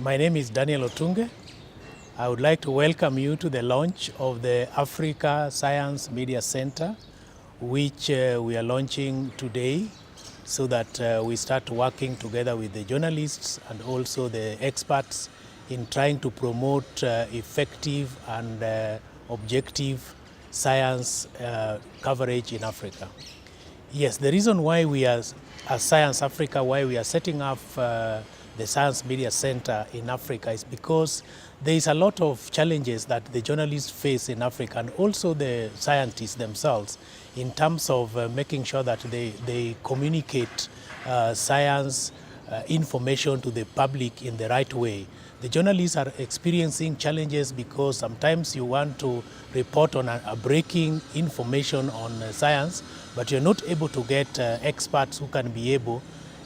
My name is Daniel Otunge. I would like to welcome you to the launch of the Africa Science Media Center, which we are launching today so that we start working together with the journalists and also the experts in trying to promote effective and objective science coverage in Africa. Yes, the reason why we as Science Africa, why we are setting up the Science Media Center in Africa is because there is a lot of challenges that the journalists face in Africa and also the scientists themselves in terms of making sure that they communicate science information to the public in the right way. The journalists are experiencing challenges because sometimes you want to report on a breaking information on science, but you're not able to get experts who can be able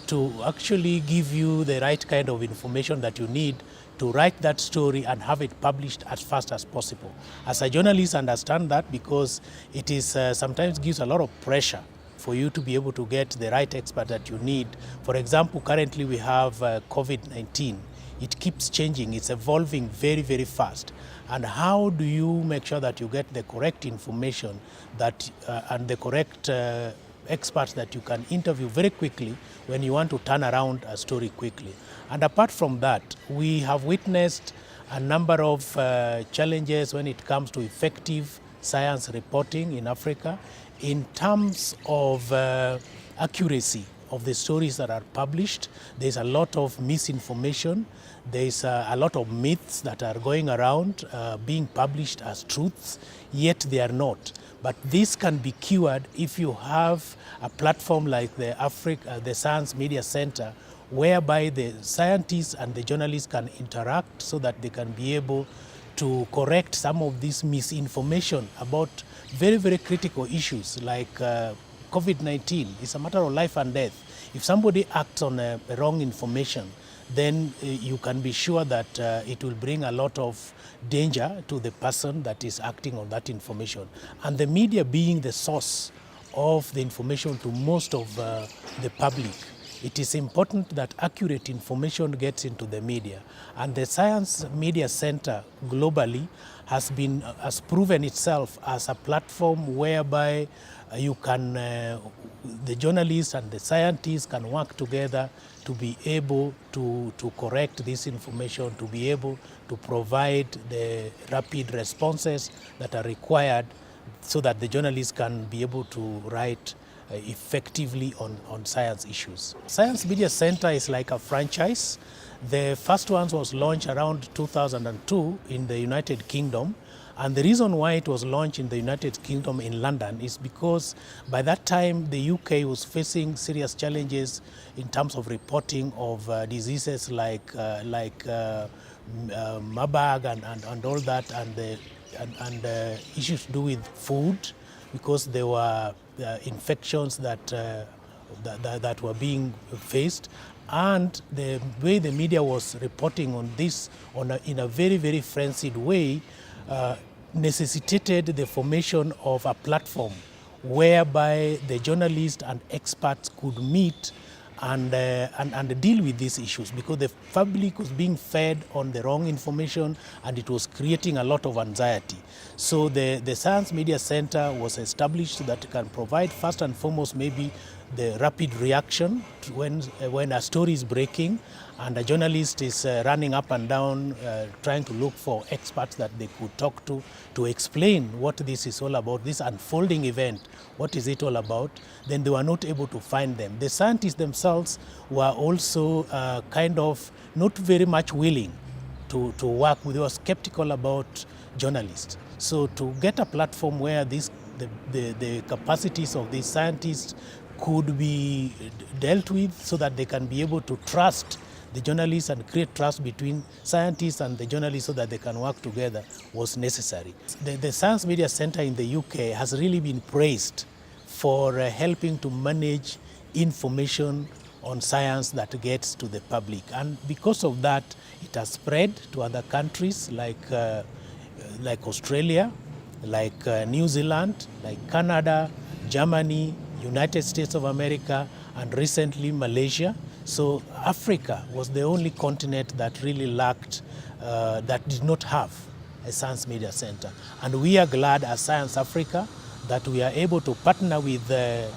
to actually give you the right kind of information that you need to write that story and have it published as fast as possible. As a journalist, I understand that because it is sometimes gives a lot of pressure for you to be able to get the right expert that you need. For example, currently we have COVID-19. It keeps changing, it's evolving very, very fast. And how do you make sure that you get the correct information that, and the correct experts that you can interview very quickly when you want to turn around a story quickly? And apart from that, we have witnessed a number of challenges when it comes to effective science reporting in Africa in terms of accuracy of the stories that are published. There's a lot of misinformation. There's a lot of myths that are going around being published as truths, yet they are not. But this can be cured if you have a platform like the Science Media Center, whereby the scientists and the journalists can interact so that they can be able to correct some of this misinformation about very, very critical issues like COVID-19. It's a matter of life and death. If somebody acts on wrong information, then you can be sure that it will bring a lot of danger to the person that is acting on that information. And the media being the source of the information to most of the public, it is important that accurate information gets into the media. And the Science Media Center globally has proven itself as a platform whereby you can, the journalists and the scientists can work together to be able to correct this information, to be able to provide the rapid responses that are required so that the journalists can be able to write effectively on science issues. Science Media Center is like a franchise. The first one was launched around 2002 in the United Kingdom. And the reason why it was launched in the United Kingdom in London is because by that time the UK was facing serious challenges in terms of reporting of diseases like Marburg and all that, and issues to do with food, because there were infections that were being faced. And the way the media was reporting on this in a very, very frenzied way necessitated the formation of a platform whereby the journalists and experts could meet and deal with these issues, because the public was being fed on the wrong information and it was creating a lot of anxiety. So the Science Media Center was established so that it can provide first and foremost maybe the rapid reaction to when a story is breaking and a journalist is running up and down trying to look for experts that they could talk to explain what this is all about, this unfolding event, what is it all about, then they were not able to find them. The scientists themselves were also kind of not very much willing to work with, they were skeptical about journalists. So to get a platform where the capacities of these scientists could be dealt with so that they can be able to trust the journalists and create trust between scientists and the journalists so that they can work together was necessary. The Science Media Center in the UK has really been praised for helping to manage information on science that gets to the public. And because of that, it has spread to other countries like Australia, like New Zealand, like Canada, Germany, United States of America, and recently Malaysia. So Africa was the only continent that really lacked, that did not have a science media center. And we are glad as Science Africa that we are able to partner with the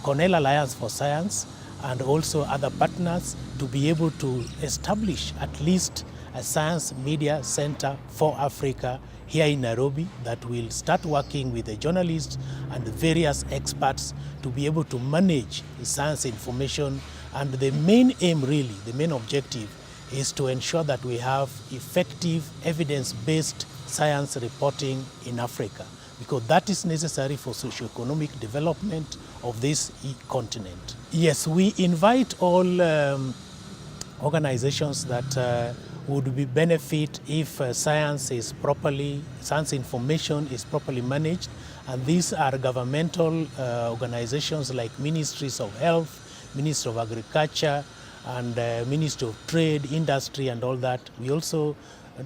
Cornell Alliance for Science and also other partners to be able to establish at least a science media center for Africa here in Nairobi that will start working with the journalists and the various experts to be able to manage the science information. And the main aim, really, the main objective is to ensure that we have effective evidence-based science reporting in Africa, because that is necessary for socio-economic development of this continent. Yes, we invite all organizations that would be benefit if science information is properly managed. And these are governmental organizations like Ministries of Health, Ministry of Agriculture, and Ministry of Trade, Industry, and all that. We also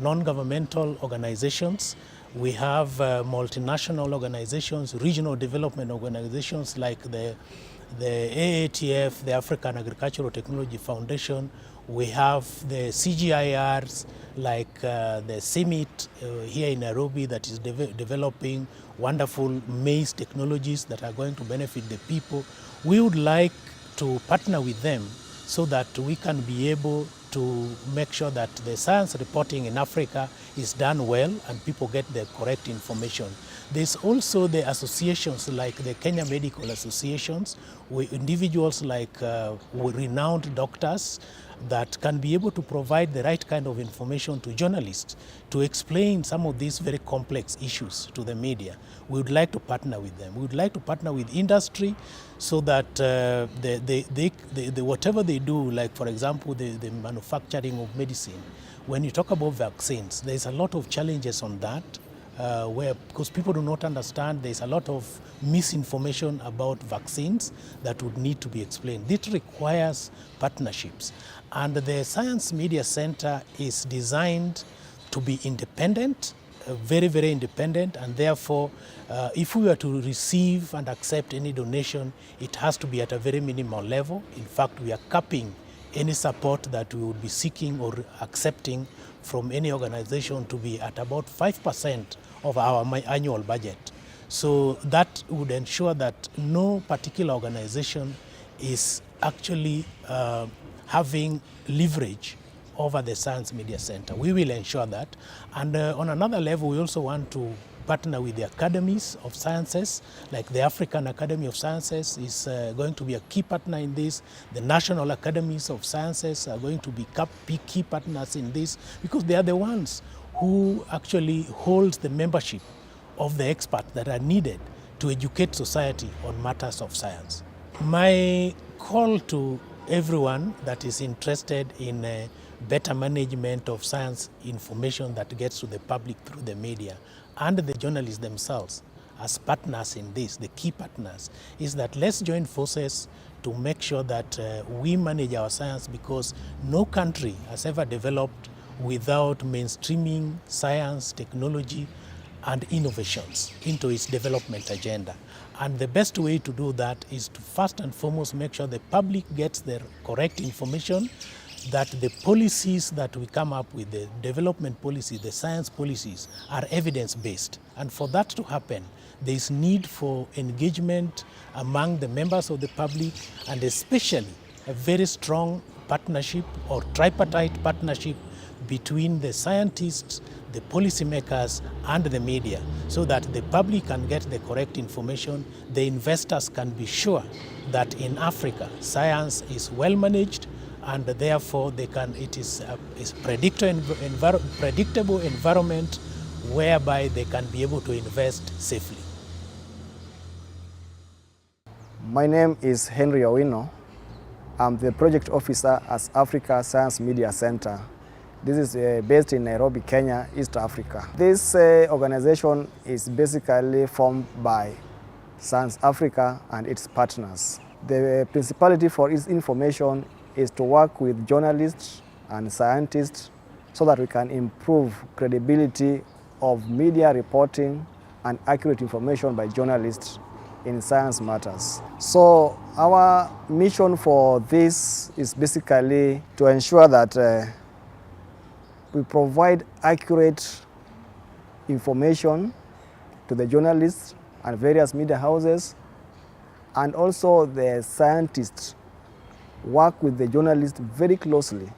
non-governmental organizations. We have multinational organizations, regional development organizations like the AATF, the African Agricultural Technology Foundation. We have the CGIRs like the CIMIT here in Nairobi that is developing wonderful maize technologies that are going to benefit the people. We would like to partner with them so that we can be able to make sure that the science reporting in Africa is done well and people get the correct information. There's also the associations like the Kenya Medical Associations, with individuals like renowned doctors that can be able to provide the right kind of information to journalists to explain some of these very complex issues to the media. We would like to partner with them. We would like to partner with industry so that whatever they do, like for example, the manufacturing of medicine, when you talk about vaccines, there's a lot of challenges on that. Because people do not understand, there's a lot of misinformation about vaccines that would need to be explained. This requires partnerships. And the Science Media Center is designed to be independent, very, very independent, and therefore, if we were to receive and accept any donation, it has to be at a very minimal level. In fact, we are capping any support that we would be seeking or accepting from any organization to be at about 5% of our annual budget. So that would ensure that no particular organization is actually having leverage over the Science Media Center. We will ensure that. And on another level, we also want to partner with the academies of sciences, like the African Academy of Sciences is going to be a key partner in this. The National Academies of Sciences are going to be key partners in this, because they are the ones who actually hold the membership of the experts that are needed to educate society on matters of science. My call to everyone that is interested in better management of science information that gets to the public through the media and the journalists themselves as partners in this, the key partners, is that let's join forces to make sure that we manage our science, because no country has ever developed without mainstreaming science, technology, and innovations into its development agenda. And the best way to do that is to first and foremost make sure the public gets the correct information, that the policies that we come up with, the development policy, the science policies, are evidence-based. And for that to happen, there is need for engagement among the members of the public, and especially a very strong partnership or tripartite partnership between the scientists, the policymakers, and the media, so that the public can get the correct information. The investors can be sure that in Africa, science is well managed, and therefore it is a predictable environment whereby they can be able to invest safely. My name is Henry Owino. I'm the project officer at Africa Science Media Center. This is based in Nairobi, Kenya, East Africa. This organization is basically formed by ScienceAfrica and its partners. The principality for its information is to work with journalists and scientists so that we can improve credibility of media reporting and accurate information by journalists in science matters. So our mission for this is basically to ensure that we provide accurate information to the journalists and various media houses, and also the scientists work with the journalists very closely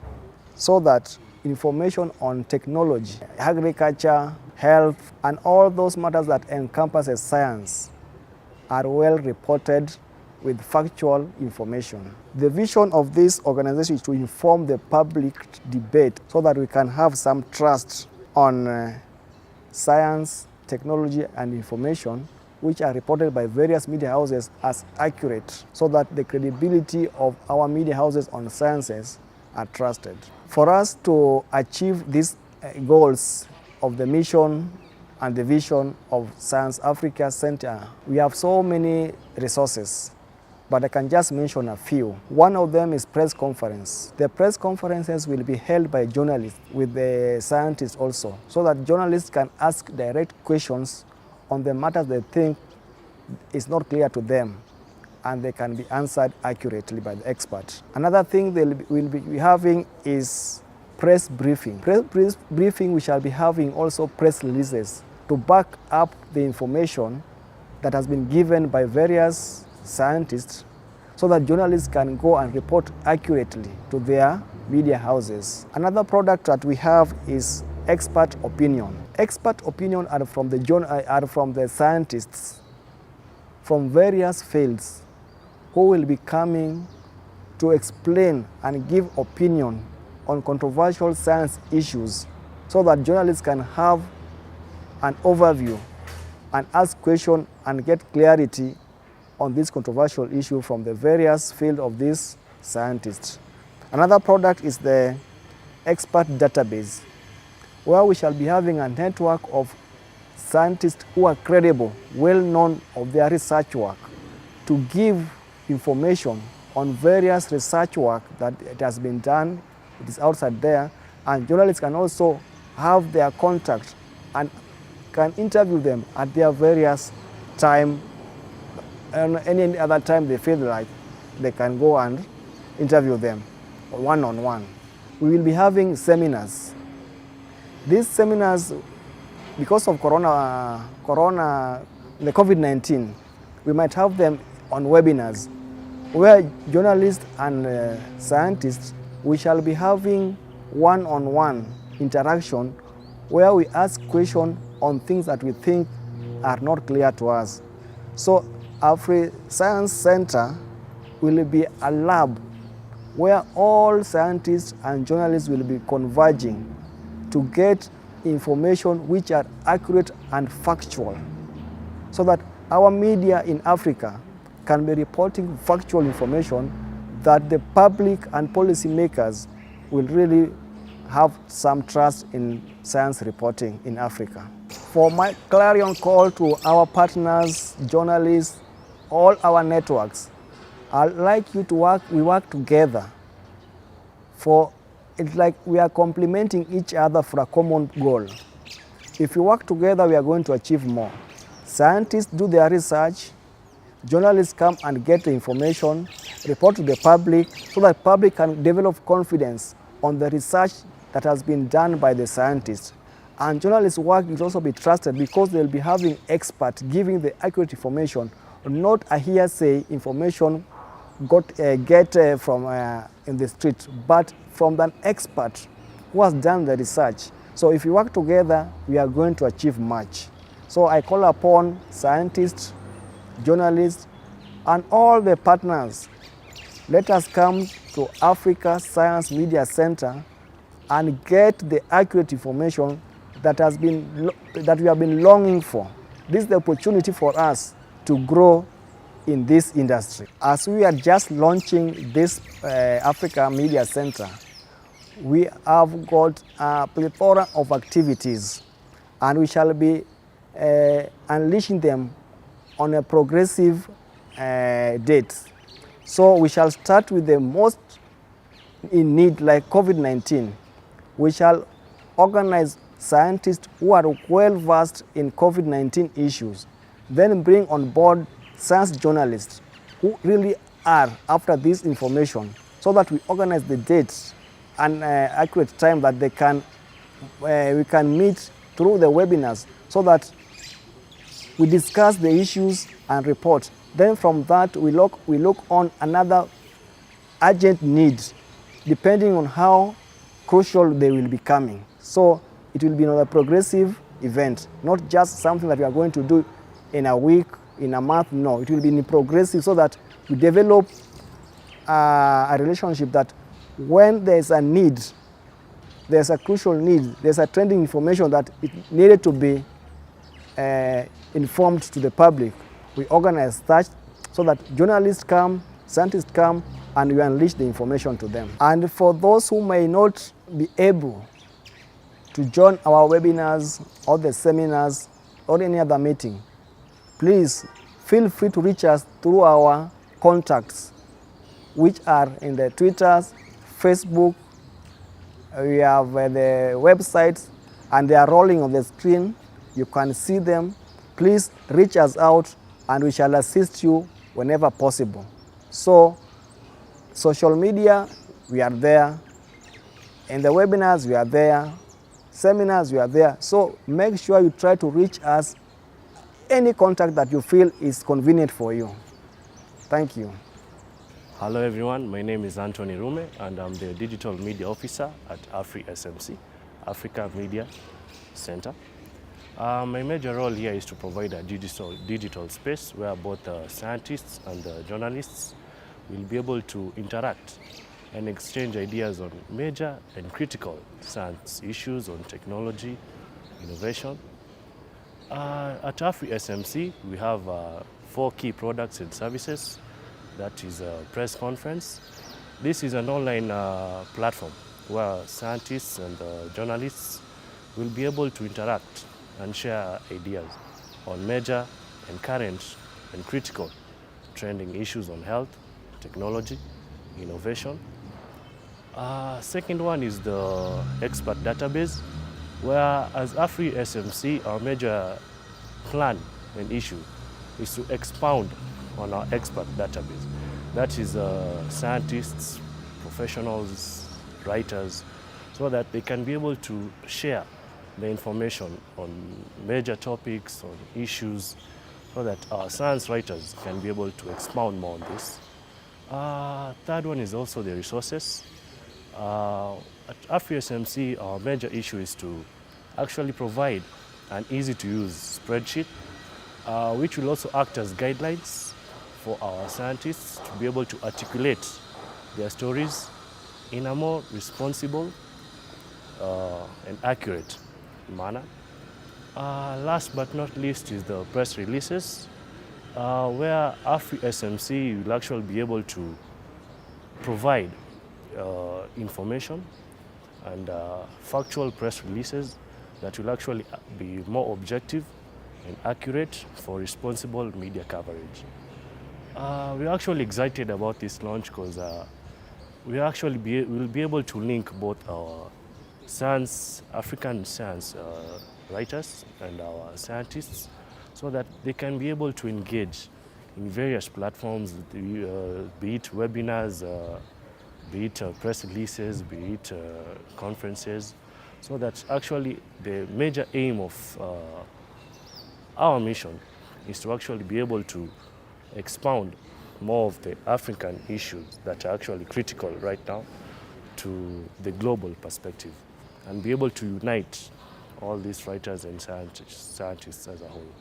so that information on technology, agriculture, health, and all those matters that encompasses science are well reported with factual information. The vision of this organization is to inform the public debate so that we can have some trust on science, technology, and information which are reported by various media houses as accurate, so that the credibility of our media houses on sciences are trusted. For us to achieve these goals of the mission and the vision of ScienceAfrica Center, we have so many resources, but I can just mention a few. One of them is press conference. The press conferences will be held by journalists with the scientists also, so that journalists can ask direct questions on the matters they think is not clear to them, and they can be answered accurately by the expert. Another thing they will be having is press briefing. Press briefing, we shall be having also press releases to back up the information that has been given by various scientists, so that journalists can go and report accurately to their media houses. Another product that we have is expert opinion. Expert opinion are from the scientists from various fields who will be coming to explain and give opinion on controversial science issues, so that journalists can have an overview and ask questions and get clarity on this controversial issue from the various fields of these scientists. Another product is the expert database, where we shall be having a network of scientists who are credible, well known of their research work, to give information on various research work that it has been done, it is outside there, and journalists can also have their contact and can interview them at their various time, and any other time they feel like they can go and interview them one-on-one. We will be having seminars. These seminars, because of the COVID-19, we might have them on webinars, where journalists and scientists, we shall be having one-on-one interaction, where we ask questions on things that we think are not clear to us. So AfriScience Center will be a lab where all scientists and journalists will be converging to get information which are accurate and factual, so that our media in Africa can be reporting factual information that the public and policymakers will really have some trust in science reporting in Africa. For my clarion call to our partners, journalists, all our networks, I'd like you to work together. It's like we are complementing each other for a common goal. If we work together, we are going to achieve more. Scientists do their research, journalists come and get the information, report to the public, so that the public can develop confidence on the research that has been done by the scientists. And journalists' work will also be trusted because they'll be having experts giving the accurate information, not a hearsay information get from in the street, but from an expert who has done the research. So if we work together, we are going to achieve much. So I call upon scientists, journalists, and all the partners. Let us come to Africa Science Media Center and get the accurate information that we have been longing for. This is the opportunity for us to grow in this industry. As we are just launching this Africa Media Center, we have got a plethora of activities, and we shall be unleashing them on a progressive date. So we shall start with the most in need, like COVID-19. We shall organize scientists who are well versed in COVID-19 issues, then bring on board science journalists who really are after this information, so that we organize the dates and accurate time that they can, we can meet through the webinars, so that we discuss the issues and report. Then from that, we look on another urgent need, depending on how crucial they will be coming. So it will be another progressive event, not just something that we are going to do in a week, in a month. No, it will be progressive, so that we develop a relationship that when there's a need, there's a crucial need, there's a trending information that it needed to be informed to the public, we organize that so that journalists come, scientists come, and we unleash the information to them. And for those who may not be able to join our webinars or the seminars or any other meeting, please feel free to reach us through our contacts, which are in the Twitters, Facebook. We have the websites, and they are rolling on the screen. You can see them. Please reach us out, and we shall assist you whenever possible. So, social media, we are there. In the webinars, we are there. Seminars, we are there. So make sure you try to reach us any contact that you feel is convenient for you. Thank you. Hello everyone, my name is Anthony Rume, and I'm the Digital Media Officer at AfriSMC, Africa Media Center. My major role here is to provide a digital space where both scientists and journalists will be able to interact and exchange ideas on major and critical science issues on technology, innovation. At AfriSMC, we have 4 key products and services. That is a press conference. This is an online platform where scientists and journalists will be able to interact and share ideas on major and current and critical trending issues on health, technology, innovation. Second one is the expert database, where as AfriSMC, our major plan and issue is to expound on our expert database. That is scientists, professionals, writers, so that they can be able to share the information on major topics, on issues, so that our science writers can be able to expound more on this. Third one is also the resources. At AfriSMC, our major issue is to actually provide an easy-to-use spreadsheet, which will also act as guidelines for our scientists to be able to articulate their stories in a more responsible and accurate manner. Last but not least is the press releases, where AfriSMC will actually be able to provide information and factual press releases that will actually be more objective and accurate for responsible media coverage. We're actually excited about this launch because we'll be able to link both our African science writers and our scientists, so that they can be able to engage in various platforms, be it webinars, be it press releases, be it conferences, so that actually the major aim of our mission is to actually be able to expound more of the African issues that are actually critical right now to the global perspective, and be able to unite all these writers and scientists as a whole.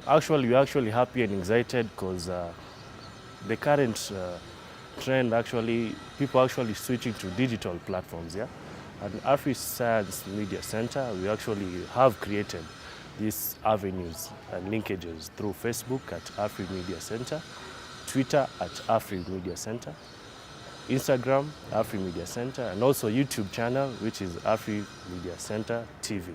Actually, we're actually happy and excited because the current trend, people actually switching to digital platforms, yeah? At AfriScience Media Center, we actually have created these avenues and linkages through Facebook at AfriMedia Center, Twitter at AfriMedia Center, Instagram, AfriMedia Center, and also YouTube channel, which is AfriMedia Center TV.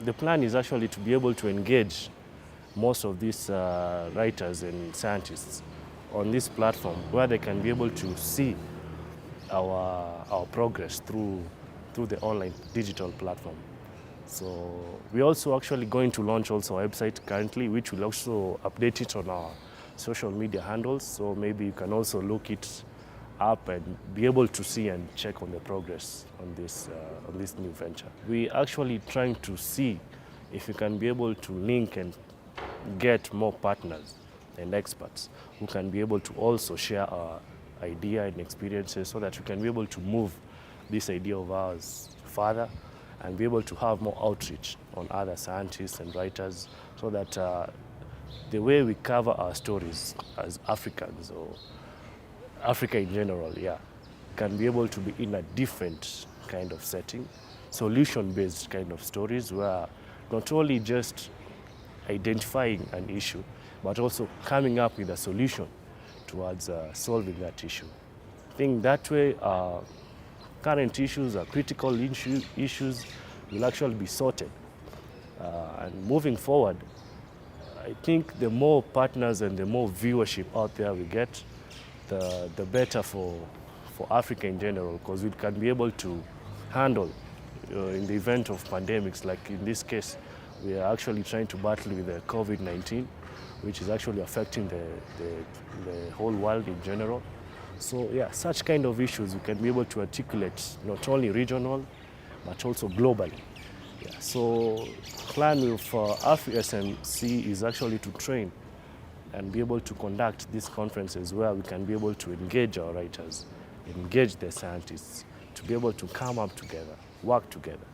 The plan is actually to be able to engage most of these writers and scientists on this platform, where they can be able to see our progress through the online digital platform. So we're also actually going to launch also a website currently, which will also update it on our social media handles. So maybe you can also look it up and be able to see and check on the progress on this new venture. We're actually trying to see if we can be able to link and get more partners and experts who can be able to also share our idea and experiences so that we can be able to move this idea of ours further and be able to have more outreach on other scientists and writers so that the way we cover our stories as Africans or Africa in general, can be able to be in a different kind of setting, solution-based kind of stories where not only just identifying an issue, but also coming up with a solution towards solving that issue. I think that way current issues or critical issues will actually be sorted. And moving forward, I think the more partners and the more viewership out there we get, the better for Africa in general, because we can be able to handle in the event of pandemics, like in this case, we are actually trying to battle with the COVID-19, which is actually affecting the whole world in general. So such kind of issues we can be able to articulate not only regional, but also globally. So plan with AfriSMC is actually to train and be able to conduct these conferences where we can be able to engage our writers, engage the scientists, to be able to come up together, work together,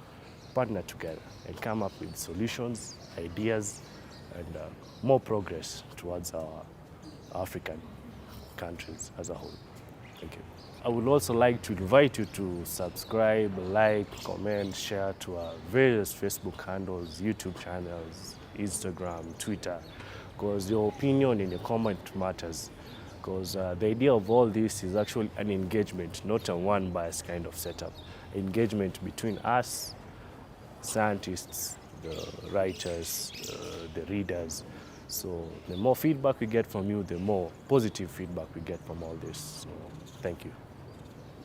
partner together, and come up with solutions, ideas, and more progress towards our African countries as a whole. Thank you. I would also like to invite you to subscribe, like, comment, share to our various Facebook handles, YouTube channels, Instagram, Twitter, because your opinion and your comment matters. Because the idea of all this is actually an engagement, not a one-bias kind of setup. Engagement between us, scientists, the writers, the readers. So the more feedback we get from you, the more positive feedback we get from all this. So thank you.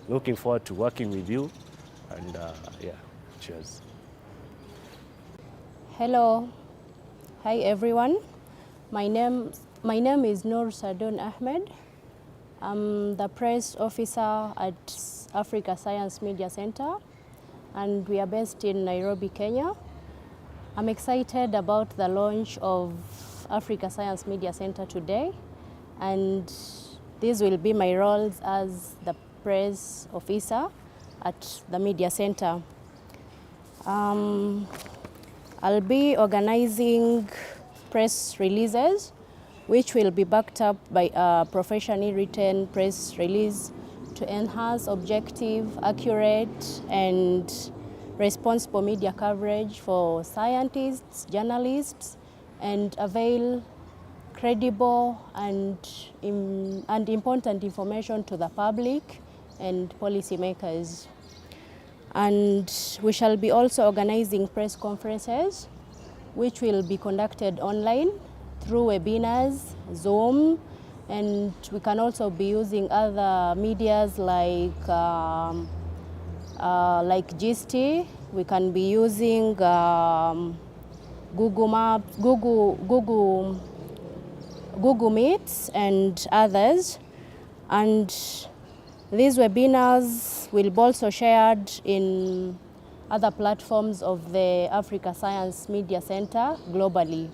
Looking forward to working with you, and cheers. Hello. Hi everyone. My name is Noor Sadun Ahmed. I'm the press officer at Africa Science Media Center, and we are based in Nairobi, Kenya. I'm excited about the launch of Africa Science Media Center today, and these will be my roles as the press officer at the media center. I'll be organizing press releases, which will be backed up by a professionally written press release to enhance objective, accurate, and responsible media coverage for scientists, journalists, and avail credible and important information to the public and policymakers. And we shall be also organizing press conferences, which will be conducted online through webinars, Zoom, and we can also be using other medias like GST. We can be using Google Maps, Google Meets, and others. And these webinars will be also shared in other platforms of the Africa Science Media Center globally.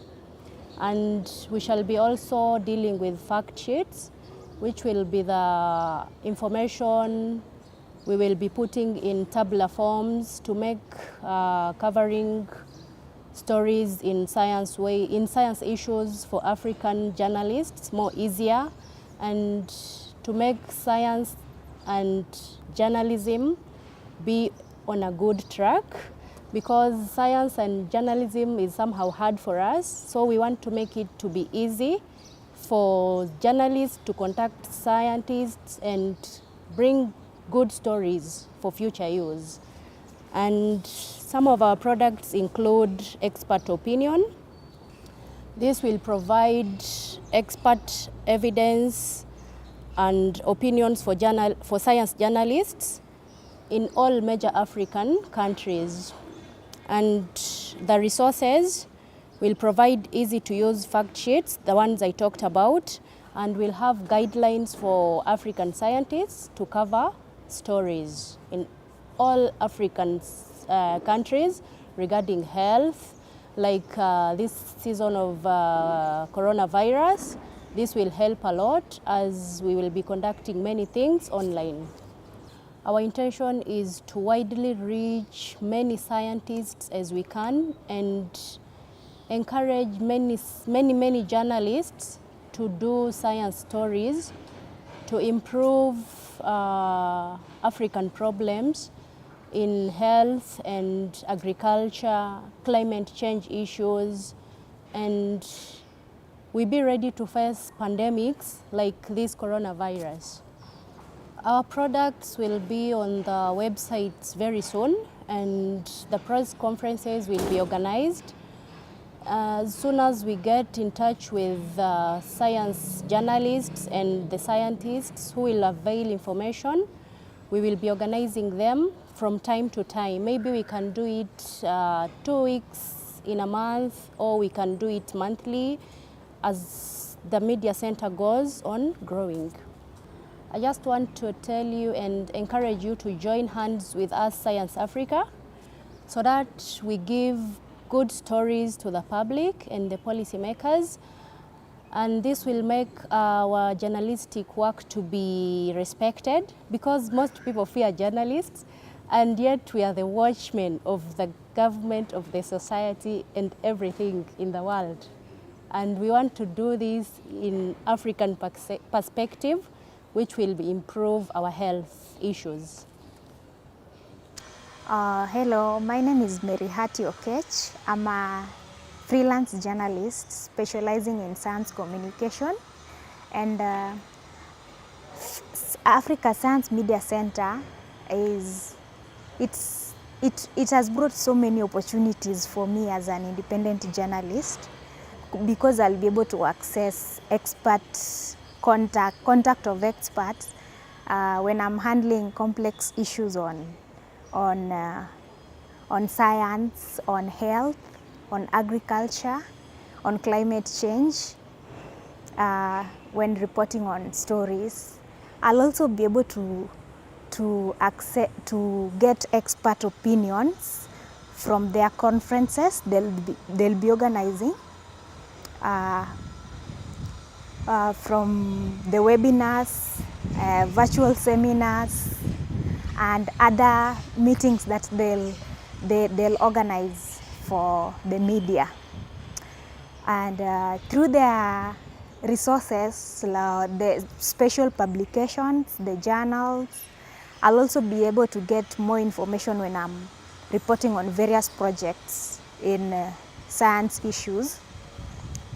And we shall be also dealing with fact sheets, which will be the information we will be putting in tabular forms to make covering stories in science issues for African journalists more easier, and to make science and journalism be on a good track, because science and journalism is somehow hard for us. So we want to make it to be easy for journalists to contact scientists and bring good stories for future use. And some of our products include expert opinion. This will provide expert evidence and opinions for science journalists in all major African countries. And the resources will provide easy to use fact sheets, the ones I talked about, and we'll have guidelines for African scientists to cover stories in all African countries regarding health, like this season of coronavirus. This will help a lot as we will be conducting many things online. Our intention is to widely reach many scientists as we can and encourage many journalists to do science stories to improve African problems in health and agriculture, climate change issues, and we be ready to face pandemics like this coronavirus. Our products will be on the websites very soon, and the press conferences will be organized. As soon as we get in touch with science journalists and the scientists who will avail information, we will be organizing them from time to time. Maybe we can do it 2 weeks in a month, or we can do it monthly as the media center goes on growing. I just want to tell you and encourage you to join hands with us, Science Africa, so that we give good stories to the public and the policymakers, and this will make our journalistic work to be respected, because most people fear journalists, and yet we are the watchmen of the government, of the society, and everything in the world. And we want to do this in African perspective, which will improve our health issues. Hello, my name is Mary Hati Okech. I'm a freelance journalist specializing in science communication, and Africa Science Media Center it has brought so many opportunities for me as an independent journalist, because I'll be able to access contact of experts when I'm handling complex issues on science, on health, on agriculture, on climate change, when reporting on stories. I'll also be able to get expert opinions from their conferences they'll be organizing, from the webinars, virtual seminars, and other meetings that they'll organize for the media. And through their resources, the special publications, the journals, I'll also be able to get more information when I'm reporting on various projects in science issues.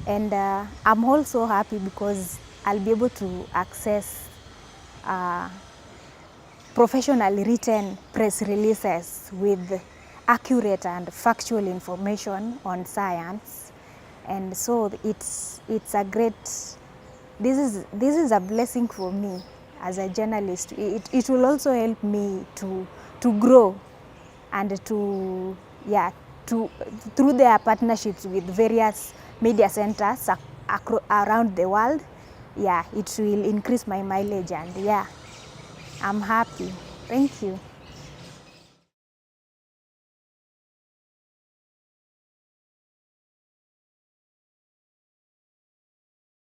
And I'm also happy because I'll be able to access professionally written press releases with accurate and factual information on science. And so it's a great, this is a blessing for me as a journalist. It will also help me to grow and through their partnerships with various media centers around the world. Yeah, it will increase my mileage, and yeah, I'm happy. Thank you.